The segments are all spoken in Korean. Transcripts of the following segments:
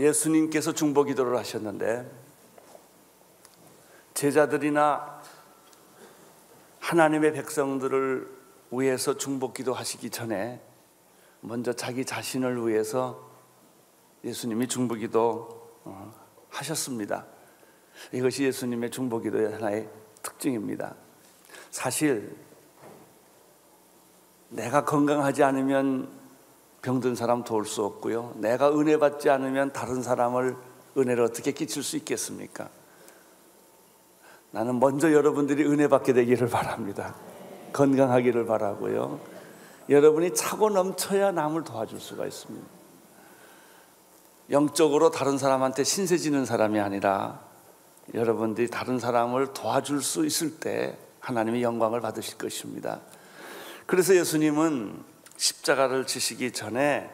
예수님께서 중보기도를 하셨는데 제자들이나 하나님의 백성들을 위해서 중보기도 하시기 전에 먼저 자기 자신을 위해서 예수님이 중보기도 하셨습니다. 이것이 예수님의 중보기도의 하나의 특징입니다. 사실 내가 건강하지 않으면 병든 사람 도울 수 없고요, 내가 은혜 받지 않으면 다른 사람을 은혜를 어떻게 끼칠 수 있겠습니까? 나는 먼저 여러분들이 은혜 받게 되기를 바랍니다. 건강하기를 바라고요. 여러분이 차고 넘쳐야 남을 도와줄 수가 있습니다. 영적으로 다른 사람한테 신세 지는 사람이 아니라 여러분들이 다른 사람을 도와줄 수 있을 때 하나님의 영광을 받으실 것입니다. 그래서 예수님은 십자가를 지시기 전에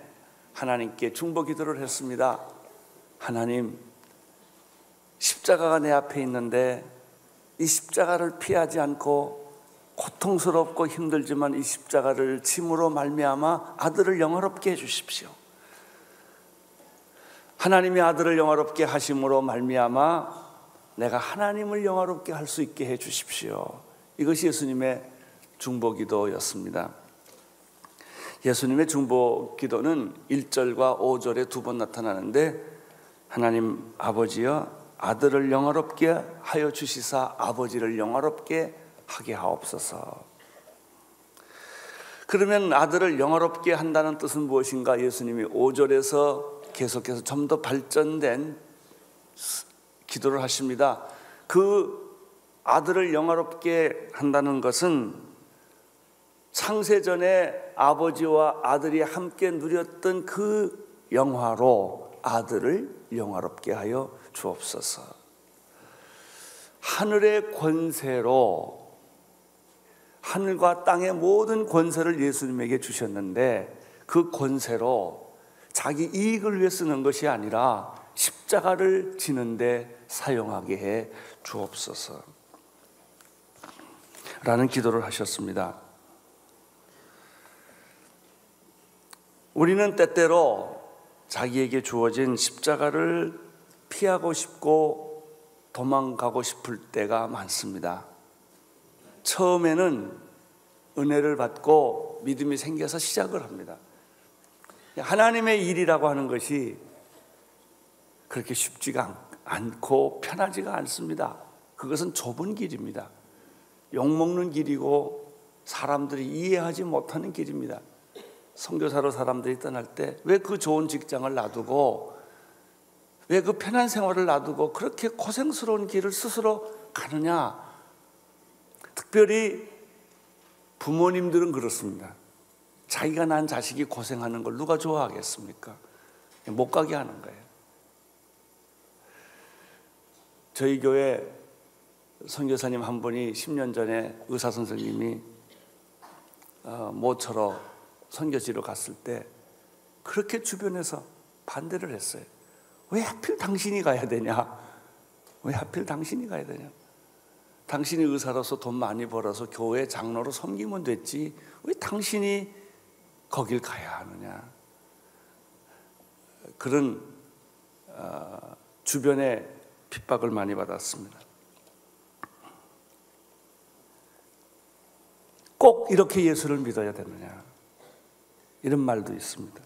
하나님께 중보기도를 했습니다. 하나님, 십자가가 내 앞에 있는데 이 십자가를 피하지 않고 고통스럽고 힘들지만 이 십자가를 짐으로 말미암아 아들을 영화롭게 해주십시오. 하나님의 아들을 영화롭게 하심으로 말미암아 내가 하나님을 영화롭게 할 수 있게 해주십시오. 이것이 예수님의 중보기도였습니다. 예수님의 중보기도는 1절과 5절에 두 번 나타나는데, 하나님 아버지여 아들을 영화롭게 하여 주시사 아버지를 영화롭게 하게 하옵소서. 그러면 아들을 영화롭게 한다는 뜻은 무엇인가? 예수님이 5절에서 계속해서 좀 더 발전된 기도를 하십니다. 그 아들을 영화롭게 한다는 것은 창세전에 아버지와 아들이 함께 누렸던 그 영화로 아들을 영화롭게 하여 주옵소서. 하늘의 권세로, 하늘과 땅의 모든 권세를 예수님에게 주셨는데 그 권세로 자기 이익을 위해 쓰는 것이 아니라 십자가를 지는데 사용하게 해 주옵소서 라는 기도를 하셨습니다. 우리는 때때로 자기에게 주어진 십자가를 피하고 싶고 도망가고 싶을 때가 많습니다. 처음에는 은혜를 받고 믿음이 생겨서 시작을 합니다. 하나님의 일이라고 하는 것이 그렇게 쉽지가 않고 편하지가 않습니다. 그것은 좁은 길입니다. 욕먹는 길이고 사람들이 이해하지 못하는 길입니다. 선교사로 사람들이 떠날 때 왜 그 좋은 직장을 놔두고, 왜 그 편한 생활을 놔두고 그렇게 고생스러운 길을 스스로 가느냐? 특별히 부모님들은 그렇습니다. 자기가 낳은 자식이 고생하는 걸 누가 좋아하겠습니까? 못 가게 하는 거예요. 저희 교회 선교사님 한 분이 10년 전에 의사 선생님이 모처로 선교지로 갔을 때 그렇게 주변에서 반대를 했어요. 왜 하필 당신이 가야 되냐? 왜 하필 당신이 가야 되냐? 당신이 의사로서 돈 많이 벌어서 교회 장로로 섬기면 됐지 왜 당신이 거길 가야 하느냐? 그런 주변에 핍박을 많이 받았습니다. 꼭 이렇게 예수를 믿어야 되느냐? 이런 말도 있습니다.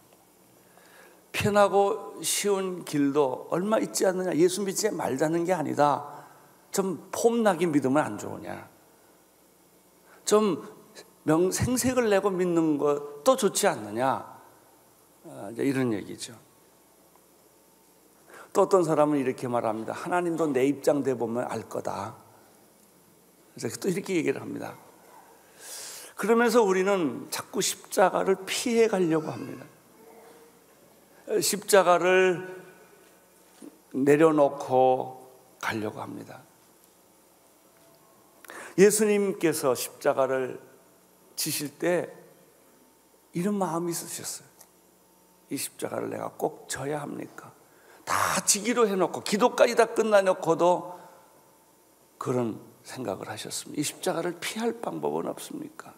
편하고 쉬운 길도 얼마 있지 않느냐? 예수 믿지 말자는 게 아니다. 좀 폼나게 믿으면 안 좋으냐? 좀 생색을 내고 믿는 것도 좋지 않느냐? 이런 얘기죠. 또 어떤 사람은 이렇게 말합니다. 하나님도 내 입장 돼 보면 알 거다. 그래서 또 이렇게 얘기를 합니다. 그러면서 우리는 자꾸 십자가를 피해 가려고 합니다. 십자가를 내려놓고 가려고 합니다. 예수님께서 십자가를 지실 때 이런 마음이 있으셨어요. 이 십자가를 내가 꼭 져야 합니까? 다 지기로 해놓고 기도까지 다 끝나놓고도 그런 생각을 하셨습니다. 이 십자가를 피할 방법은 없습니까?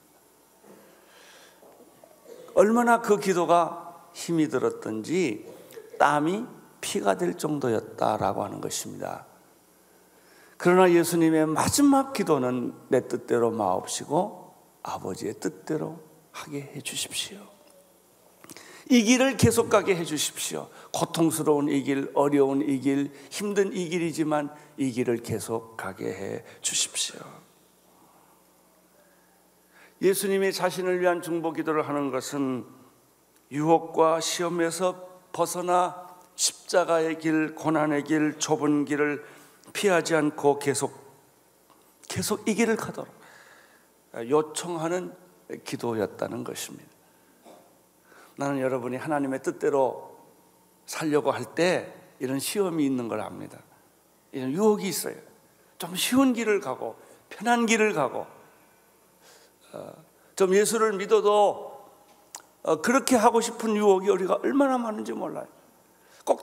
얼마나 그 기도가 힘이 들었던지 땀이 피가 될 정도였다라고 하는 것입니다. 그러나 예수님의 마지막 기도는 내 뜻대로 마옵시고 아버지의 뜻대로 하게 해 주십시오. 이 길을 계속 가게 해 주십시오. 고통스러운 이 길, 어려운 이 길, 힘든 이 길이지만 이 길을 계속 가게 해 주십시오. 예수님이 자신을 위한 중보 기도를 하는 것은 유혹과 시험에서 벗어나 십자가의 길, 고난의 길, 좁은 길을 피하지 않고 계속 이 길을 가도록 요청하는 기도였다는 것입니다. 나는 여러분이 하나님의 뜻대로 살려고 할 때 이런 시험이 있는 걸 압니다. 이런 유혹이 있어요. 좀 쉬운 길을 가고 편한 길을 가고 좀 예수를 믿어도 그렇게 하고 싶은 유혹이 우리가 얼마나 많은지 몰라요. 꼭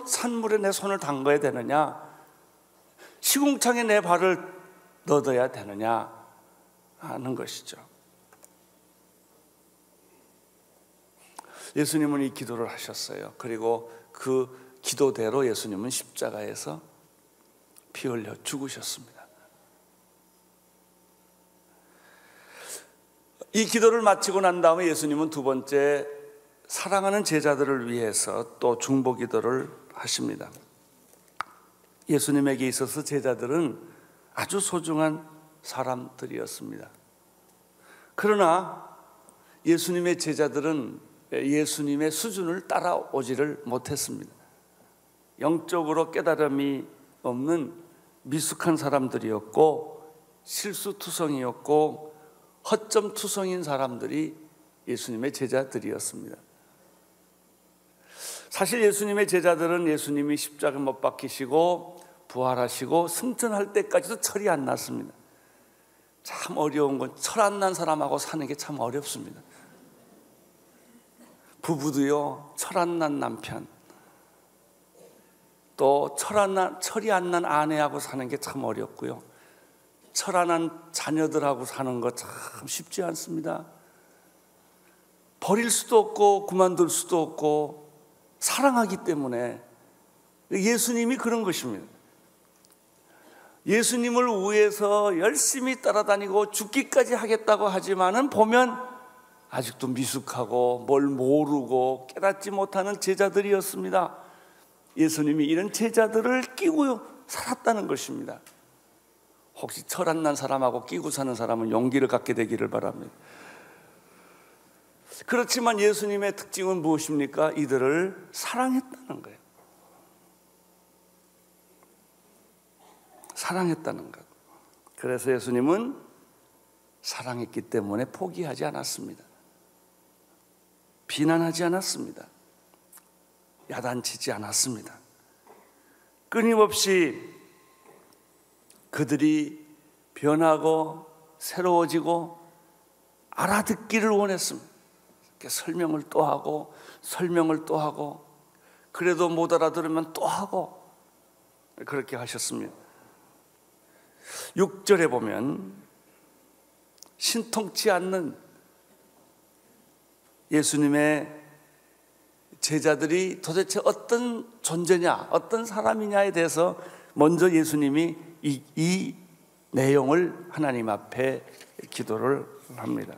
산물에 내 손을 담가야 되느냐, 시궁창에 내 발을 넣어야 되느냐 하는 것이죠. 예수님은 이 기도를 하셨어요. 그리고 그 기도대로 예수님은 십자가에서 피 흘려 죽으셨습니다. 이 기도를 마치고 난 다음에 예수님은 두 번째 사랑하는 제자들을 위해서 또 중보 기도를 하십니다. 예수님에게 있어서 제자들은 아주 소중한 사람들이었습니다. 그러나 예수님의 제자들은 예수님의 수준을 따라오지를 못했습니다. 영적으로 깨달음이 없는 미숙한 사람들이었고 실수투성이었고 허점투성인 사람들이 예수님의 제자들이었습니다. 사실 예수님의 제자들은 예수님이 십자가 못 박히시고 부활하시고 승천할 때까지도 철이 안 났습니다. 참 어려운 건 철 안 난 사람하고 사는 게 참 어렵습니다. 부부도요, 철 안 난 남편, 또 철이 안 난 아내하고 사는 게 참 어렵고요, 철 안 난 자녀들하고 사는 거 참 쉽지 않습니다. 버릴 수도 없고 그만둘 수도 없고 사랑하기 때문에. 예수님이 그런 것입니다. 예수님을 위해서 열심히 따라다니고 죽기까지 하겠다고 하지만은 보면 아직도 미숙하고 뭘 모르고 깨닫지 못하는 제자들이었습니다. 예수님이 이런 제자들을 끼고 살았다는 것입니다. 혹시 철 안 난 사람하고 끼고 사는 사람은 용기를 갖게 되기를 바랍니다. 그렇지만 예수님의 특징은 무엇입니까? 이들을 사랑했다는 거예요. 사랑했다는 것. 그래서 예수님은 사랑했기 때문에 포기하지 않았습니다. 비난하지 않았습니다. 야단치지 않았습니다. 끊임없이 그들이 변하고 새로워지고 알아듣기를 원했습니다. 설명을 또 하고 설명을 또 하고, 그래도 못 알아들으면 또 하고, 그렇게 하셨습니다. 6절에 보면 신통치 않는 예수님의 제자들이 도대체 어떤 존재냐, 어떤 사람이냐에 대해서 먼저 예수님이 이 내용을 하나님 앞에 기도를 합니다.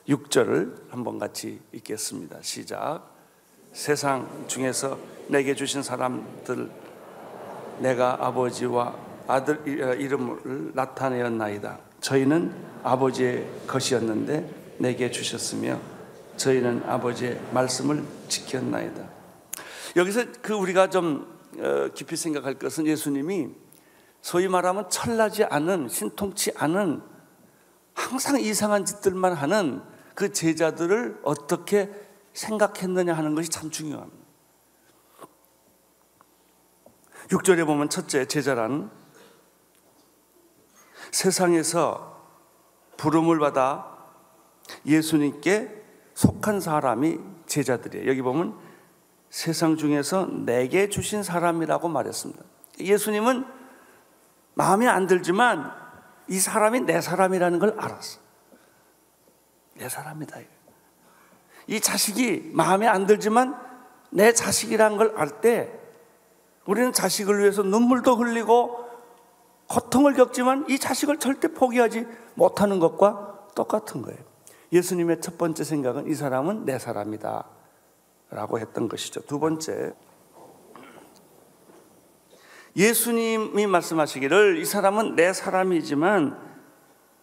6절을 한번 같이 읽겠습니다. 시작. 세상 중에서 내게 주신 사람들 내가 아버지와 아들 이름을 나타내었나이다. 저희는 아버지의 것이었는데 내게 주셨으며 저희는 아버지의 말씀을 지켰나이다. 여기서 우리가 좀 깊이 생각할 것은 예수님이 소위 말하면 철나지 않은, 신통치 않은, 항상 이상한 짓들만 하는 그 제자들을 어떻게 생각했느냐 하는 것이 참 중요합니다. 6절에 보면 첫째, 제자란 세상에서 부름을 받아 예수님께 속한 사람이 제자들이에요. 여기 보면 세상 중에서 내게 주신 사람이라고 말했습니다. 예수님은 마음에 안 들지만 이 사람이 내 사람이라는 걸 알았어. 내 사람이다. 이 자식이 마음에 안 들지만 내 자식이라는 걸 알 때 우리는 자식을 위해서 눈물도 흘리고 고통을 겪지만 이 자식을 절대 포기하지 못하는 것과 똑같은 거예요. 예수님의 첫 번째 생각은 이 사람은 내 사람이다 라고 했던 것이죠. 두 번째, 예수님이 말씀하시기를 이 사람은 내 사람이지만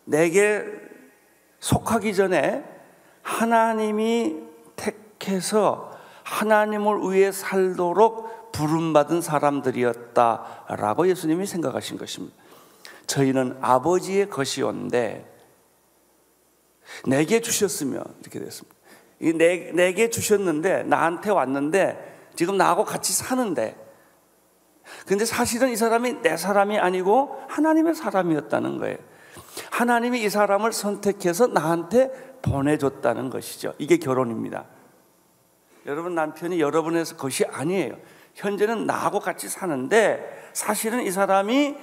내게 속하기 전에 하나님이 택해서 하나님을 위해 살도록 부름받은 사람들이었다라고 예수님이 생각하신 것입니다. 저희는 아버지의 것이온데 내게 주셨으면, 이렇게 됐습니다. 내게 주셨는데, 나한테 왔는데 지금 나하고 같이 사는데, 근데 사실은 이 사람이 내 사람이 아니고 하나님의 사람이었다는 거예요. 하나님이 이 사람을 선택해서 나한테 보내줬다는 것이죠. 이게 결혼입니다. 여러분, 남편이 여러분의 것이 아니에요. 현재는 나하고 같이 사는데 사실은 이 사람이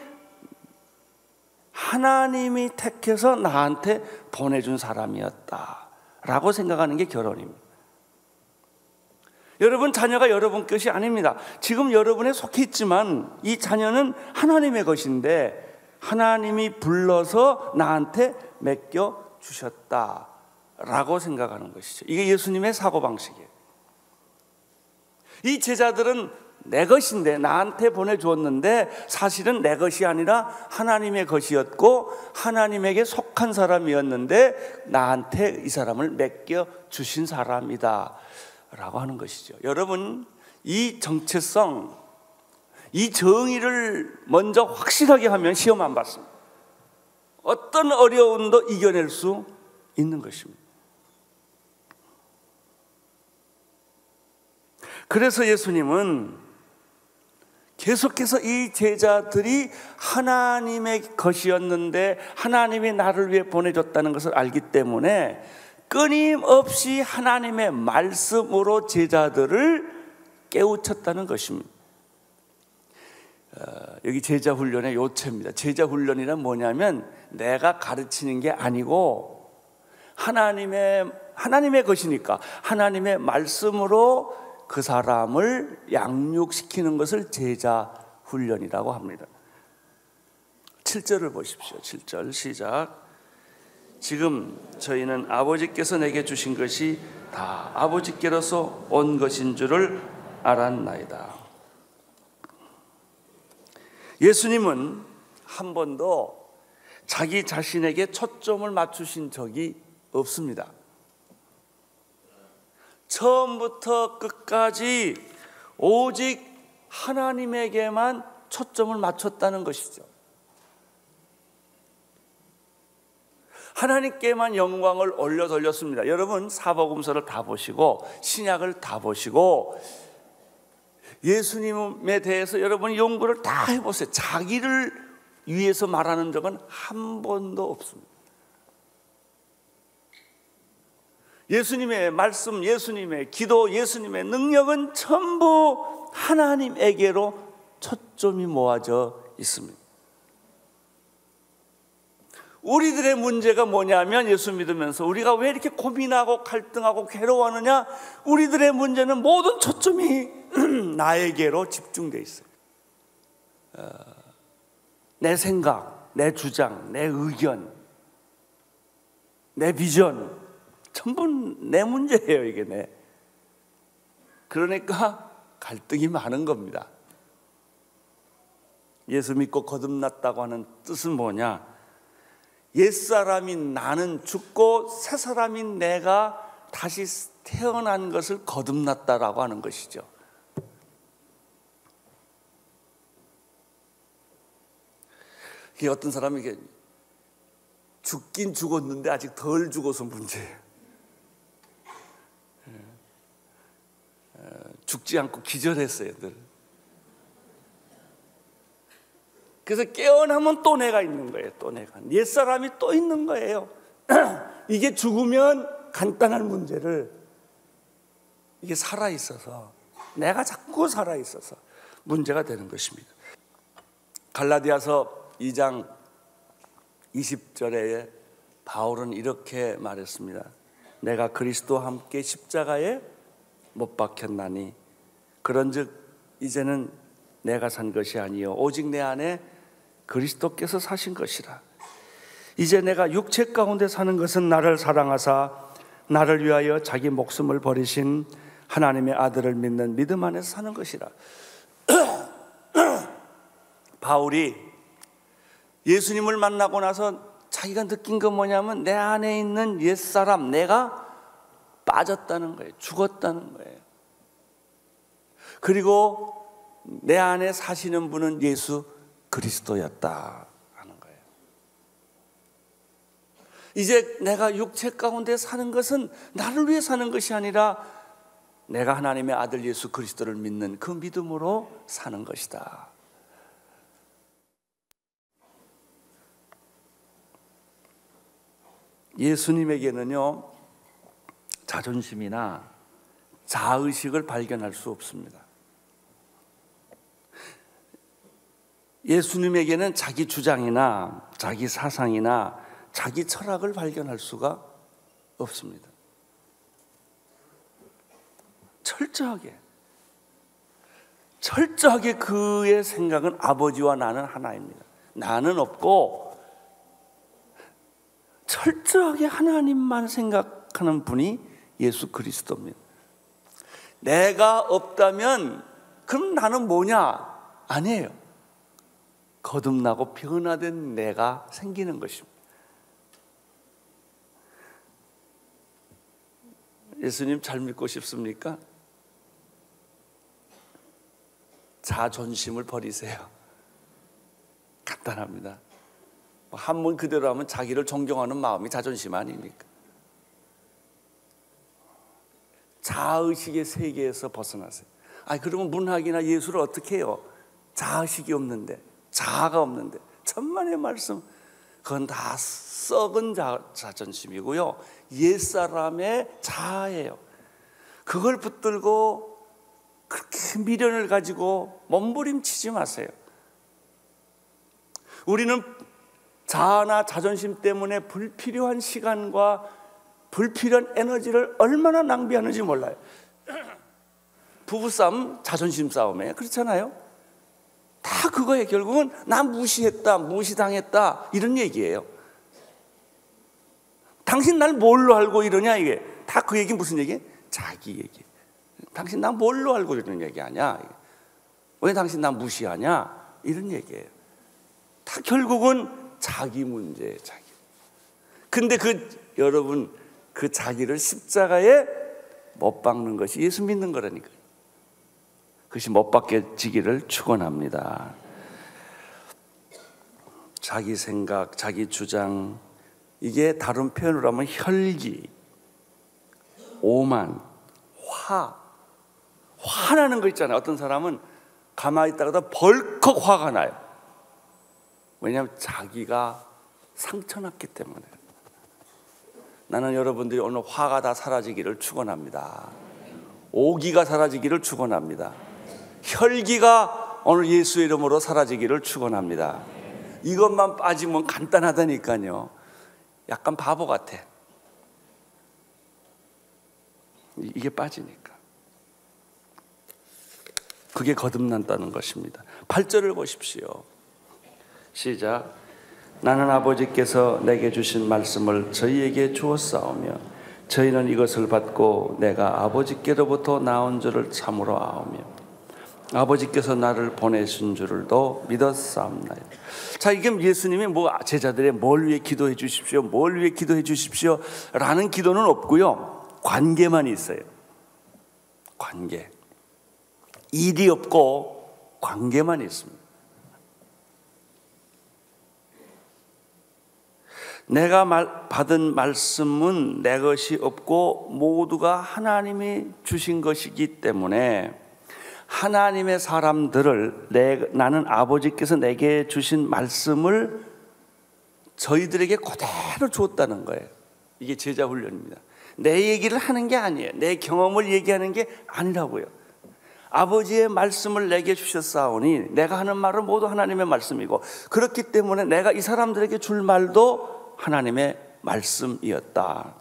하나님이 택해서 나한테 보내준 사람이었다라고 생각하는 게 결혼입니다. 여러분, 자녀가 여러분 것이 아닙니다. 지금 여러분에 속해 있지만 이 자녀는 하나님의 것인데 하나님이 불러서 나한테 맡겨 주셨다라고 생각하는 것이죠. 이게 예수님의 사고방식이에요. 이 제자들은 내 것인데, 나한테 보내주었는데 사실은 내 것이 아니라 하나님의 것이었고 하나님에게 속한 사람이었는데 나한테 이 사람을 맡겨 주신 사람이다 라고 하는 것이죠. 여러분, 이 정체성, 이 정의를 먼저 확실하게 하면 시험 안 받습니다. 어떤 어려움도 이겨낼 수 있는 것입니다. 그래서 예수님은 계속해서 이 제자들이 하나님의 것이었는데 하나님이 나를 위해 보내줬다는 것을 알기 때문에 끊임없이 하나님의 말씀으로 제자들을 깨우쳤다는 것입니다. 여기 제자 훈련의 요체입니다. 제자 훈련이란 뭐냐면 내가 가르치는 게 아니고 하나님의 것이니까 하나님의 말씀으로 그 사람을 양육시키는 것을 제자 훈련이라고 합니다. 7절을 보십시오. 7절 시작. 지금 저희는 아버지께서 내게 주신 것이 다 아버지께로서 온 것인 줄을 알았나이다. 예수님은 한 번도 자기 자신에게 초점을 맞추신 적이 없습니다. 처음부터 끝까지 오직 하나님에게만 초점을 맞췄다는 것이죠. 하나님께만 영광을 올려 돌렸습니다. 여러분, 사복음서를 다 보시고 신약을 다 보시고 예수님에 대해서 여러분이 연구를 다 해보세요. 자기를 위해서 말하는 적은 한 번도 없습니다. 예수님의 말씀, 예수님의 기도, 예수님의 능력은 전부 하나님에게로 초점이 모아져 있습니다. 우리들의 문제가 뭐냐면, 예수 믿으면서 우리가 왜 이렇게 고민하고 갈등하고 괴로워하느냐? 우리들의 문제는 모든 초점이 나에게로 집중되어 있어요. 내 생각, 내 주장, 내 의견, 내 비전, 전부 내 문제예요. 이게 그러니까 갈등이 많은 겁니다. 예수 믿고 거듭났다고 하는 뜻은 뭐냐? 옛사람인 나는 죽고 새사람인 내가 다시 태어난 것을 거듭났다라고 하는 것이죠. 이게 어떤 사람이 이게 죽긴 죽었는데 아직 덜 죽어서 문제예요. 죽지 않고 기절했어요, 늘. 그래서 깨어나면 또 내가 있는 거예요. 또 내가. 옛사람이 또 있는 거예요. 이게 죽으면 간단한 문제를 이게 살아있어서, 내가 자꾸 살아있어서 문제가 되는 것입니다. 갈라디아서 2장 20절에 바울은 이렇게 말했습니다. 내가 그리스도와 함께 십자가에 못 박혔나니 그런즉 이제는 내가 산 것이 아니요 오직 내 안에 그리스도께서 사신 것이라. 이제 내가 육체 가운데 사는 것은 나를 사랑하사 나를 위하여 자기 목숨을 버리신 하나님의 아들을 믿는 믿음 안에서 사는 것이라. 바울이 예수님을 만나고 나서 자기가 느낀 건 뭐냐면 내 안에 있는 옛사람, 내가 빠졌다는 거예요. 죽었다는 거예요. 그리고 내 안에 사시는 분은 예수 그리스도였다 하는 거예요. 이제 내가 육체 가운데 사는 것은 나를 위해 사는 것이 아니라 내가 하나님의 아들 예수 그리스도를 믿는 그 믿음으로 사는 것이다. 예수님에게는요, 자존심이나 자의식을 발견할 수 없습니다. 예수님에게는 자기 주장이나 자기 사상이나 자기 철학을 발견할 수가 없습니다. 철저하게 그의 생각은 아버지와 나는 하나입니다. 나는 없고 철저하게 하나님만 생각하는 분이 예수 그리스도입니다. 내가 없다면 그럼 나는 뭐냐? 아니에요. 거듭나고 변화된 내가 생기는 것입니다. 예수님 잘 믿고 싶습니까? 자존심을 버리세요. 간단합니다. 한문 그대로 하면 자기를 존경하는 마음이 자존심 아닙니까? 자의식의 세계에서 벗어나세요. 그러면 문학이나 예술을 어떻게 해요? 자의식이 없는데, 자아가 없는데, 천만의 말씀, 그건 다 썩은 자존심이고요, 옛사람의 자아예요. 그걸 붙들고 그렇게 미련을 가지고 몸부림치지 마세요. 우리는 자아나 자존심 때문에 불필요한 시간과 불필요한 에너지를 얼마나 낭비하는지 몰라요. 부부싸움 자존심 싸움이에요. 그렇잖아요. 다 그거에 결국은 나 무시했다, 무시당했다 이런 얘기예요. 당신 날 뭘로 알고 이러냐, 이게 다 그 얘기. 무슨 얘기? 자기 얘기. 당신 나 뭘로 알고 이런 얘기 아니야? 왜 당신 나 무시하냐? 이런 얘기예요. 다 결국은 자기 문제예요. 자기. 근데 여러분 그 자기를 십자가에 못 박는 것이 예수 믿는 거라니까요. 그것이 못 박혀지기를 축원합니다. 자기 생각, 자기 주장, 이게 다른 표현으로 하면 혈기, 오만, 화나는 거 있잖아요. 어떤 사람은 가만히 있다가도 벌컥 화가 나요. 왜냐하면 자기가 상처났기 때문에. 나는 여러분들이 오늘 화가 다 사라지기를 축원합니다. 오기가 사라지기를 축원합니다. 혈기가 오늘 예수의 이름으로 사라지기를 축원합니다. 이것만 빠지면 간단하다니까요. 약간 바보 같아. 이게 빠지니까. 그게 거듭난다는 것입니다. 8절을 보십시오. 시작. 나는 아버지께서 내게 주신 말씀을 저희에게 주었사오며 저희는 이것을 받고 내가 아버지께로부터 나온 줄을 참으로 아오며 아버지께서 나를 보내신 줄도 믿었사옵나이다. 자, 이게 예수님이 제자들의 뭘 위해 기도해 주십시오, 뭘 위해 기도해 주십시오 라는 기도는 없고요, 관계만 있어요. 관계. 일이 없고 관계만 있습니다. 내가 받은 말씀은 내 것이 없고 모두가 하나님이 주신 것이기 때문에 하나님의 사람들을 나는 아버지께서 내게 주신 말씀을 저희들에게 그대로 줬다는 거예요. 이게 제자 훈련입니다. 내 얘기를 하는 게 아니에요. 내 경험을 얘기하는 게 아니라고요. 아버지의 말씀을 내게 주셨사오니 내가 하는 말은 모두 하나님의 말씀이고 그렇기 때문에 내가 이 사람들에게 줄 말도 하나님의 말씀이었다.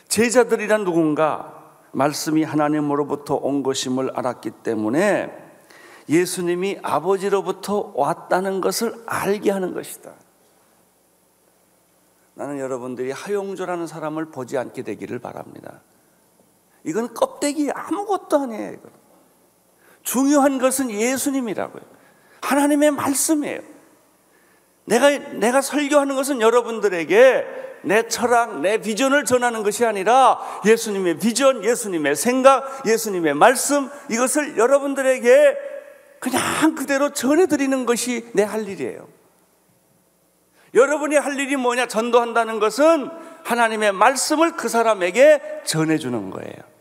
제자들이란 누군가 말씀이 하나님으로부터 온 것임을 알았기 때문에 예수님이 아버지로부터 왔다는 것을 알게 하는 것이다. 나는 여러분들이 하용조라는 사람을 보지 않게 되기를 바랍니다. 이건 껍데기 아무것도 아니에요. 이건. 중요한 것은 예수님이라고요. 하나님의 말씀이에요. 내가 설교하는 것은 여러분들에게 내 철학, 내 비전을 전하는 것이 아니라 예수님의 비전, 예수님의 생각, 예수님의 말씀, 이것을 여러분들에게 그냥 그대로 전해드리는 것이 내 할 일이에요. 여러분이 할 일이 뭐냐? 전도한다는 것은 하나님의 말씀을 그 사람에게 전해주는 거예요.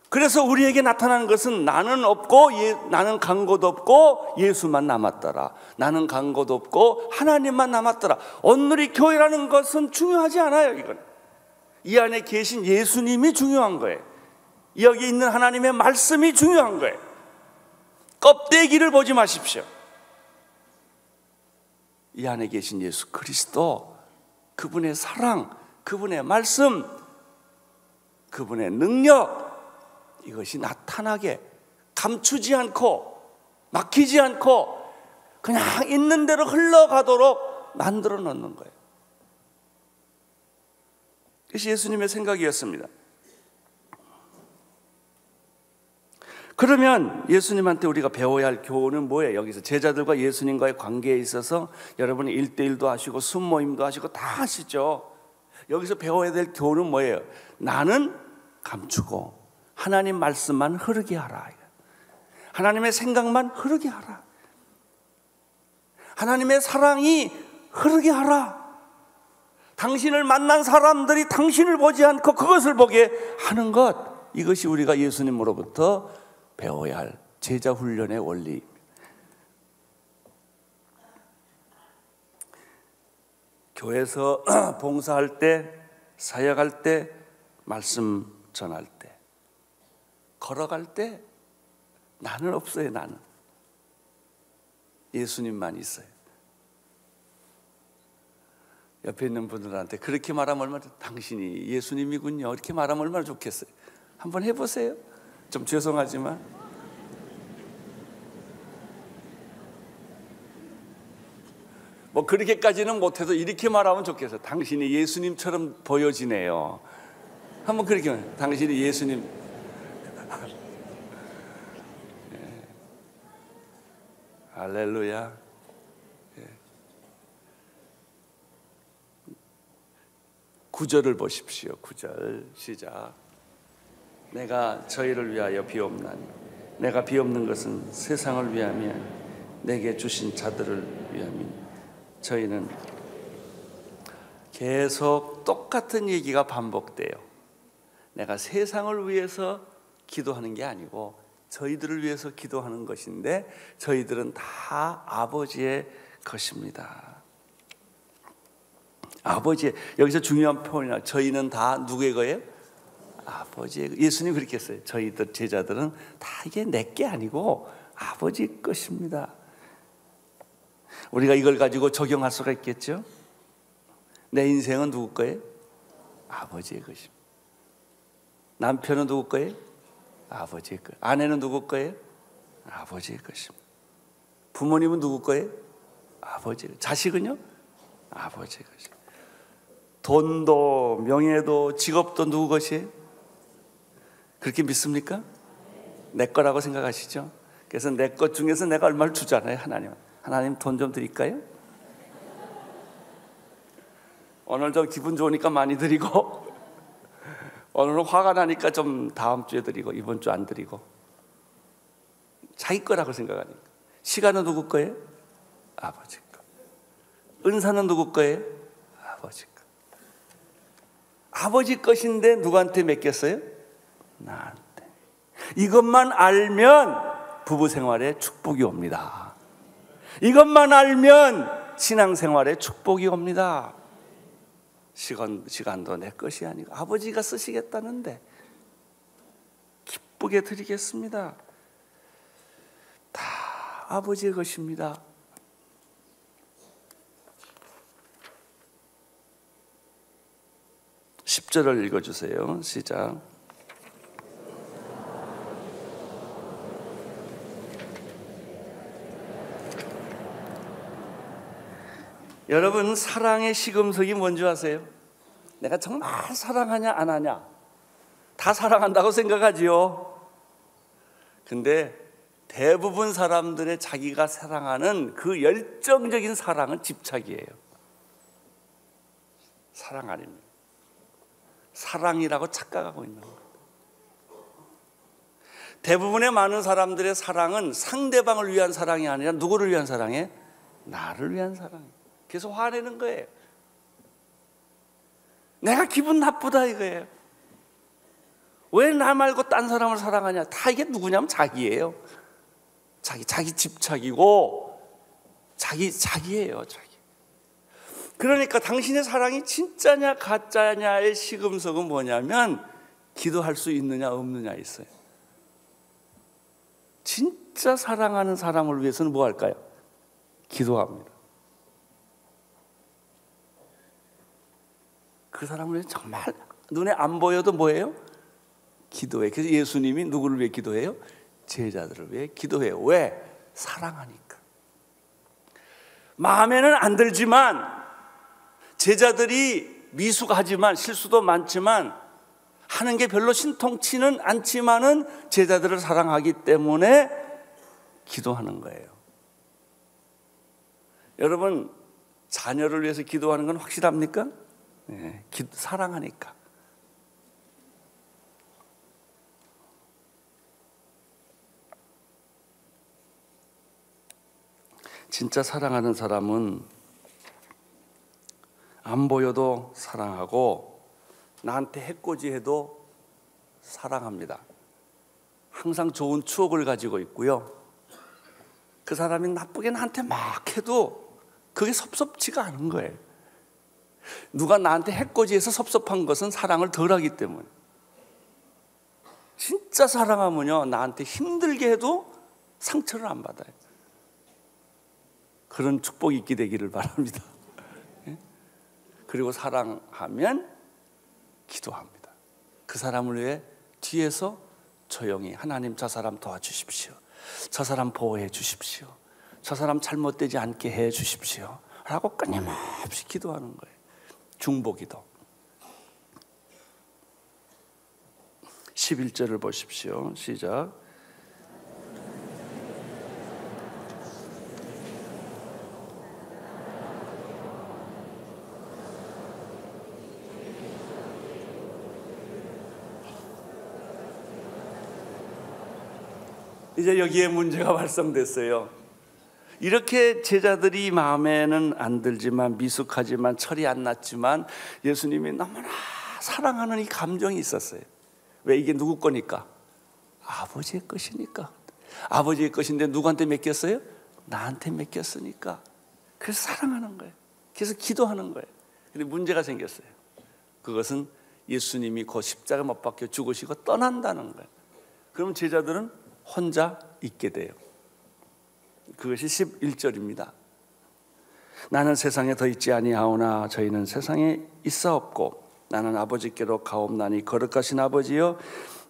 그래서 우리에게 나타나는 것은 나는 없고 나는 간 곳 없고 예수만 남았더라. 나는 간 곳 없고 하나님만 남았더라. 온누리 교회라는 것은 중요하지 않아요. 이건 이 안에 계신 예수님이 중요한 거예요. 여기 있는 하나님의 말씀이 중요한 거예요. 껍데기를 보지 마십시오. 이 안에 계신 예수 그리스도, 그분의 사랑, 그분의 말씀, 그분의 능력, 이것이 나타나게 감추지 않고 막히지 않고 그냥 있는 대로 흘러가도록 만들어 놓는 거예요. 그것이 예수님의 생각이었습니다. 그러면 예수님한테 우리가 배워야 할 교훈은 뭐예요? 여기서 제자들과 예수님과의 관계에 있어서 여러분이 1대1도 하시고 순모임도 하시고 다 하시죠. 여기서 배워야 될 교훈은 뭐예요? 나는 감추고 하나님 말씀만 흐르게 하라. 하나님의 생각만 흐르게 하라. 하나님의 사랑이 흐르게 하라. 당신을 만난 사람들이 당신을 보지 않고 그것을 보게 하는 것, 이것이 우리가 예수님으로부터 배워야 할 제자 훈련의 원리입니다. 교회에서 봉사할 때, 사역할 때, 말씀 전할 때, 걸어갈 때 나는 없어요. 나는 예수님만 있어요. 옆에 있는 분들한테 그렇게 말하면 얼마나, 당신이 예수님이군요, 이렇게 말하면 얼마나 좋겠어요. 한번 해보세요. 좀 죄송하지만 뭐 그렇게까지는 못해도 이렇게 말하면 좋겠어요. 당신이 예수님처럼 보여지네요. 한번 그렇게 말해요. 당신이 예수님. 예. 할렐루야. 예. 9절을 보십시오. 9절 시작. 내가 저희를 위하여 비옵나니 내가 비옵는 것은 세상을 위하며 내게 주신 자들을 위함이니. 저희는 계속 똑같은 얘기가 반복돼요. 내가 세상을 위해서 기도하는 게 아니고 저희들을 위해서 기도하는 것인데 저희들은 다 아버지의 것입니다. 아버지의, 여기서 중요한 표현이나 저희는 다 누구의 거예요? 아버지의. 예수님 그렇게 했어요. 저희들 제자들은 다 이게 내게 아니고 아버지 것입니다. 우리가 이걸 가지고 적용할 수가 있겠죠? 내 인생은 누구 거예요? 아버지의 것입니다. 남편은 누구 거예요? 아버지의 것. 아내는 누구 거예요? 아버지의 것입니다. 부모님은 누구 거예요? 아버지의. 자식은요? 아버지의 것입니다. 돈도 명예도 직업도 누구 것이에요? 그렇게 믿습니까? 내 거라고 생각하시죠? 그래서 내 것 중에서 내가 얼마를 주잖아요. 하나님 돈 좀 드릴까요? 오늘 좀 기분 좋으니까 많이 드리고 오늘은 화가 나니까 좀 다음 주에 드리고 이번 주 안 드리고. 자기 거라고 생각하니까. 시간은 누구 거예요? 아버지 거. 은사는 누구 거예요? 아버지 거. 아버지 것인데 누구한테 맡겼어요? 나한테. 이것만 알면 부부 생활에 축복이 옵니다. 이것만 알면 신앙생활에 축복이 옵니다. 시간도 내 것이 아니고 아버지가 쓰시겠다는데 기쁘게 드리겠습니다. 다 아버지의 것입니다. 10절을 읽어주세요. 시작. 여러분, 사랑의 시금석이 뭔지 아세요? 내가 정말 사랑하냐 안 하냐, 다 사랑한다고 생각하지요. 근데 대부분 사람들의 자기가 사랑하는 그 열정적인 사랑은 집착이에요. 사랑 아닙니다. 사랑이라고 착각하고 있는 거예요. 대부분의 많은 사람들의 사랑은 상대방을 위한 사랑이 아니라 누구를 위한 사랑이에요? 나를 위한 사랑이에요. 그래서 화내는 거예요. 내가 기분 나쁘다 이거예요. 왜 나 말고 딴 사람을 사랑하냐? 다 이게 누구냐면 자기예요. 자기 집착이고 자기예요. 자기. 그러니까 당신의 사랑이 진짜냐 가짜냐의 시금석은 뭐냐면 기도할 수 있느냐 없느냐 있어요. 진짜 사랑하는 사람을 위해서는 뭐 할까요? 기도합니다. 그 사람을 위해 정말 눈에 안 보여도 뭐예요? 기도해. 그래서 예수님이 누구를 위해 기도해요? 제자들을 위해 기도해요. 왜? 사랑하니까. 마음에는 안 들지만, 제자들이 미숙하지만 실수도 많지만 하는 게 별로 신통치는 않지만은 제자들을 사랑하기 때문에 기도하는 거예요. 여러분, 자녀를 위해서 기도하는 건 확실합니까? 네, 사랑하니까. 진짜 사랑하는 사람은 안 보여도 사랑하고 나한테 해코지해도 사랑합니다. 항상 좋은 추억을 가지고 있고요. 그 사람이 나쁘게 나한테 막 해도 그게 섭섭지가 않은 거예요. 누가 나한테 해코지해서 섭섭한 것은 사랑을 덜하기 때문에. 진짜 사랑하면요, 나한테 힘들게 해도 상처를 안 받아요. 그런 축복이 있게 되기를 바랍니다. 그리고 사랑하면 기도합니다. 그 사람을 위해 뒤에서 조용히 하나님 저 사람 도와주십시오. 저 사람 보호해 주십시오. 저 사람 잘못되지 않게 해 주십시오. 라고 끊임없이 기도하는 거예요. 중보기도. 11절을 보십시오. 시작. 이제 여기에 문제가 발생됐어요. 이렇게 제자들이 마음에는 안 들지만 미숙하지만 철이 안 났지만 예수님이 너무나 사랑하는 이 감정이 있었어요. 왜? 이게 누구 거니까? 아버지의 것이니까. 아버지의 것인데 누구한테 맡겼어요? 나한테 맡겼으니까. 그래서 사랑하는 거예요. 그래서 기도하는 거예요. 근데 문제가 생겼어요. 그것은 예수님이 곧 십자가 못 박혀 죽으시고 떠난다는 거예요. 그럼 제자들은 혼자 있게 돼요. 그것이 11절입니다. 나는 세상에 더 있지 아니하오나 저희는 세상에 있사옵고 나는 아버지께로 가옵나니 거룩하신 아버지여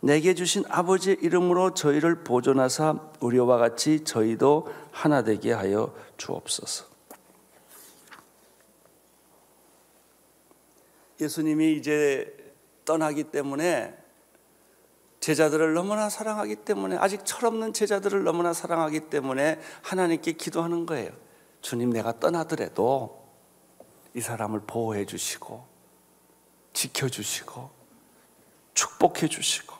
내게 주신 아버지의 이름으로 저희를 보존하사 우리와 같이 저희도 하나 되게 하여 주옵소서. 예수님이 이제 떠나기 때문에 제자들을 너무나 사랑하기 때문에, 아직 철없는 제자들을 너무나 사랑하기 때문에 하나님께 기도하는 거예요. 주님, 내가 떠나더라도 이 사람을 보호해 주시고 지켜주시고 축복해 주시고,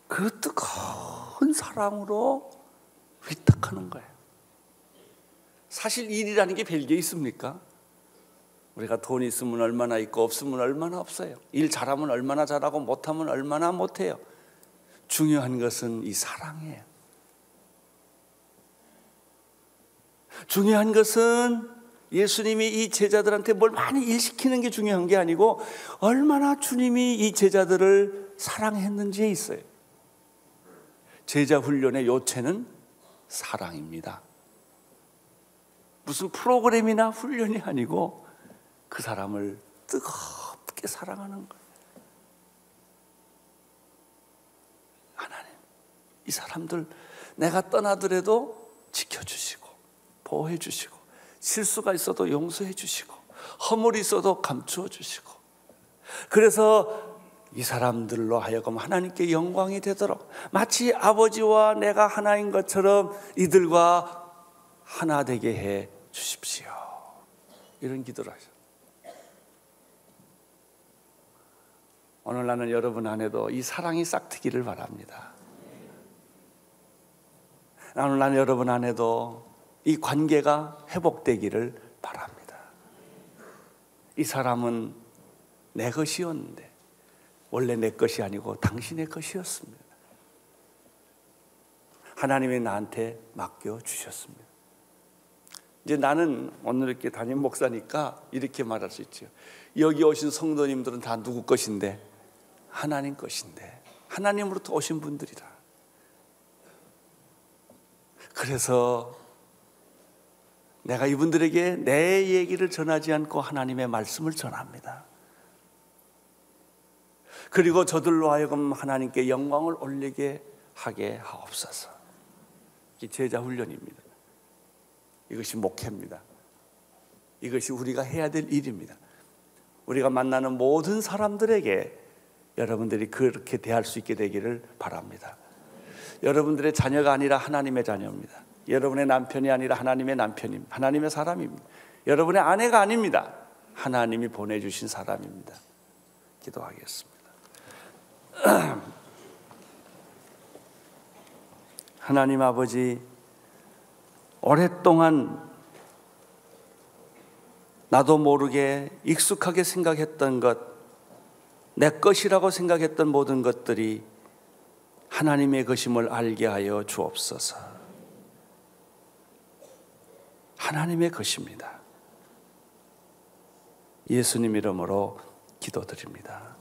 그 뜨거운 사랑으로 위탁하는 거예요. 사실 일이라는 게 별게 있습니까? 우리가 돈 있으면 얼마나 있고 없으면 얼마나 없어요. 일 잘하면 얼마나 잘하고 못하면 얼마나 못해요. 중요한 것은 이 사랑이에요. 중요한 것은 예수님이 이 제자들한테 뭘 많이 일시키는 게 중요한 게 아니고 얼마나 주님이 이 제자들을 사랑했는지에 있어요. 제자 훈련의 요체는 사랑입니다. 무슨 프로그램이나 훈련이 아니고 그 사람을 뜨겁게 사랑하는 거예요. 하나님, 이 사람들 내가 떠나더라도 지켜주시고 보호해 주시고, 실수가 있어도 용서해 주시고, 허물이 있어도 감추어 주시고, 그래서 이 사람들로 하여금 하나님께 영광이 되도록 마치 아버지와 내가 하나인 것처럼 이들과 하나 되게 해 주십시오. 이런 기도를 하셨어요. 오늘 나는 여러분 안에도 이 사랑이 싹트기를 바랍니다. 오늘 나는 여러분 안에도 이 관계가 회복되기를 바랍니다. 이 사람은 내 것이었는데 원래 내 것이 아니고 당신의 것이었습니다. 하나님이 나한테 맡겨주셨습니다. 이제 나는 오늘 이렇게 담임 목사니까 이렇게 말할 수 있죠. 여기 오신 성도님들은 다 누구 것인데? 하나님 것인데, 하나님으로부터 오신 분들이라. 그래서 내가 이분들에게 내 얘기를 전하지 않고 하나님의 말씀을 전합니다. 그리고 저들로 하여금 하나님께 영광을 올리게 하게 하옵소서. 이 제자 훈련입니다. 이것이 목회입니다. 이것이 우리가 해야 될 일입니다. 우리가 만나는 모든 사람들에게 여러분들이 그렇게 대할 수 있게 되기를 바랍니다. 여러분들의 자녀가 아니라 하나님의 자녀입니다. 여러분의 남편이 아니라 하나님의 남편입니다. 하나님의 사람입니다. 여러분의 아내가 아닙니다. 하나님이 보내주신 사람입니다. 기도하겠습니다. 하나님 아버지, 오랫동안 나도 모르게 익숙하게 생각했던 것, 내 것이라고 생각했던 모든 것들이 하나님의 것임을 알게 하여 주옵소서. 하나님의 것입니다. 예수님 이름으로 기도드립니다.